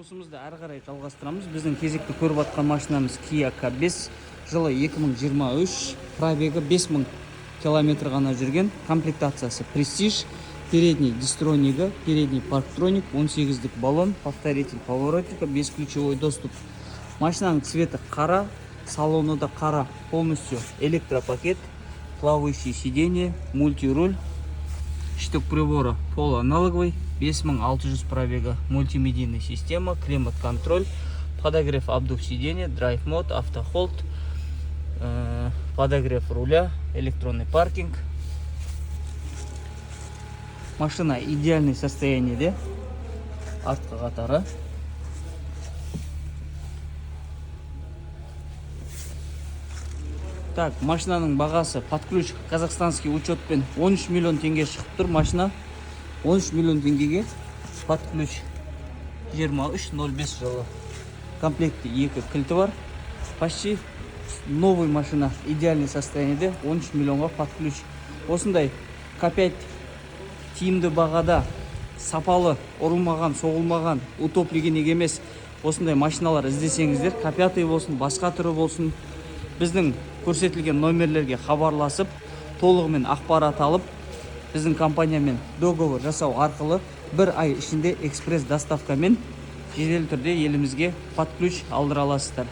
Жұмысымызды әрі қарай жалғастырамыз. Біздің кезекті көріп атқан машинамыз Kia K5, жылы 2023, пробегі 5000 километр ғана жүрген. Комплектациясы Prestige, передний дистронигі, передний парктроник, 18-дік баллон, повторитель поворотника, бесключевой доступ. Машинаның цветі қара, салоны да қара, полностью электропакет, плавающий сиденье, мультируль, шток прибора полуаналоговый, 5600 пробега, мультимедийная система, климат-контроль, подогрев обдув сиденья, драйв-мод, автохолд, подогрев руля, электронный паркинг. Машина идеальное состояние, артқы қатары. Так, машинаның бағасы под ключ казахстанский учетпен 13 миллион теңге шығып тұр. Машина 13 миллион теңгеге под ключ 23.05 жылы. Комплекте 2 кілті бар. Почти новый машина, идеальный состояние, 13 миллионға под ключ. Осындай К5 тиімді бағада, сапалы, ұрылмаған, соғылмаған, утоплеген емес осындай машиналар іздесеңіздер, К5 болсын, басқа түрі болсын, біздің көрсетілген номерлерге хабарласып, толығымен ақпарат алып, біздің компаниямен договор жасау арқылы 1 ай ішінде экспресс доставкамен жедел түрде елімізге под ключ алдыра аласыздар.